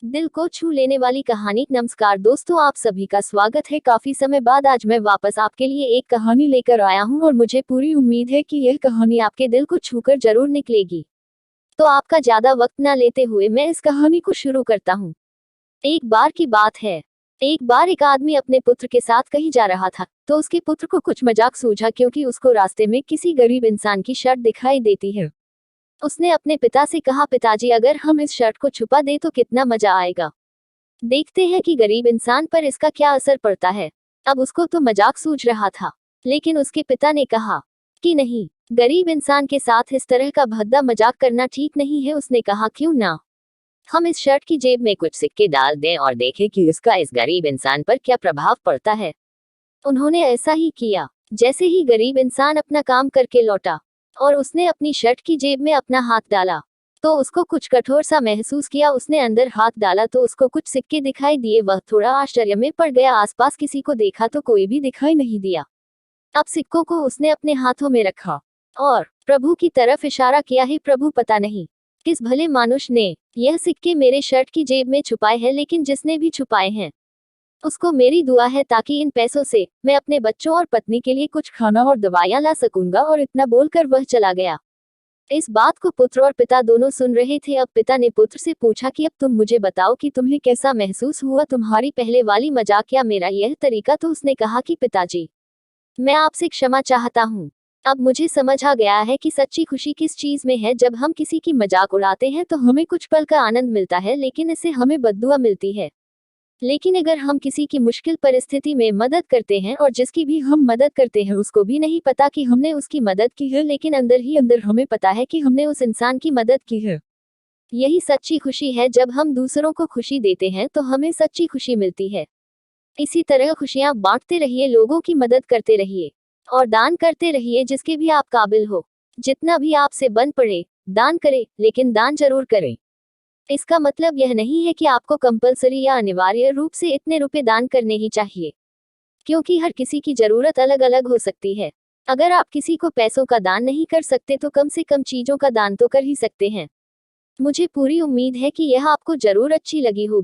दिल को छू लेने वाली कहानी। नमस्कार दोस्तों, आप सभी का स्वागत है। काफी समय बाद आज मैं वापस आपके लिए एक कहानी लेकर आया हूं और मुझे पूरी उम्मीद है कि यह कहानी आपके दिल को छूकर जरूर निकलेगी। तो आपका ज्यादा वक्त ना लेते हुए मैं इस कहानी को शुरू करता हूं। एक बार की बात है। एक बार एक आदमी अपने पुत्र के साथ कहीं जा रहा था, तो उसके पुत्र को कुछ मजाक सूझा क्योंकि उसको रास्ते में किसी गरीब इंसान की शर्ट दिखाई देती है। उसने अपने पिता से कहा, पिताजी अगर हम इस शर्ट को छुपा दे तो कितना मजा आएगा। देखते हैं कि गरीब इंसान पर इसका क्या असर पड़ता है। अब उसको तो मजाक सूझ रहा था, लेकिन उसके पिता ने कहा कि नहीं, गरीब इंसान के साथ इस तरह का भद्दा मजाक करना ठीक नहीं है। उसने कहा, क्यों ना हम इस शर्ट की जेब में कुछ सिक्के डाल दें और देखें कि इसका इस गरीब इंसान पर क्या प्रभाव पड़ता है। उन्होंने ऐसा ही किया। जैसे ही गरीब इंसान अपना काम करके लौटा और उसने अपनी शर्ट की जेब में अपना हाथ डाला, तो उसको कुछ कठोर सा महसूस किया। उसने अंदर हाथ डाला तो उसको कुछ सिक्के दिखाई दिए। वह थोड़ा आश्चर्य में पड़ गया। आसपास किसी को देखा तो कोई भी दिखाई नहीं दिया। अब सिक्कों को उसने अपने हाथों में रखा और प्रभु की तरफ इशारा किया, है प्रभु, पता नहीं किस भले मानुष ने यह सिक्के मेरे शर्ट की जेब में छुपाए हैं, लेकिन जिसने भी छुपाए हैं उसको मेरी दुआ है ताकि इन पैसों से मैं अपने बच्चों और पत्नी के लिए कुछ खाना और दवाइयां ला सकूंगा। और इतना बोलकर वह चला गया। इस बात को पुत्र और पिता दोनों सुन रहे थे। अब पिता ने पुत्र से पूछा कि अब तुम मुझे बताओ कि तुम्हें कैसा महसूस हुआ, तुम्हारी पहले वाली मजाक या मेरा यह तरीका। तो उसने कहा कि पिताजी, मैं आपसे क्षमा चाहता हूँ। अब मुझे समझ आ गया है कि सच्ची खुशी किस चीज में है। जब हम किसी की मजाक उड़ाते हैं तो हमें कुछ पल का आनंद मिलता है, लेकिन इससे हमें बद्दुआ मिलती है। लेकिन अगर हम किसी की मुश्किल परिस्थिति में मदद करते हैं और जिसकी भी हम मदद करते हैं उसको भी नहीं पता कि हमने उसकी मदद की है, लेकिन अंदर ही अंदर हमें पता है कि हमने उस इंसान की मदद की है, यही सच्ची खुशी है। जब हम दूसरों को खुशी देते हैं तो हमें सच्ची खुशी मिलती है। इसी तरह खुशियां बांटते रहिए, लोगों की मदद करते रहिए और दान करते रहिए जिसके भी आप काबिल हो। जितना भी आपसे बन पड़े दान करें, लेकिन दान जरूर करें। इसका मतलब यह नहीं है कि आपको कंपलसरी या अनिवार्य रूप से इतने रुपए दान करने ही चाहिए, क्योंकि हर किसी की जरूरत अलग अलग हो सकती है। अगर आप किसी को पैसों का दान नहीं कर सकते तो कम से कम चीजों का दान तो कर ही सकते हैं। मुझे पूरी उम्मीद है कि यह आपको जरूर अच्छी लगी होगी।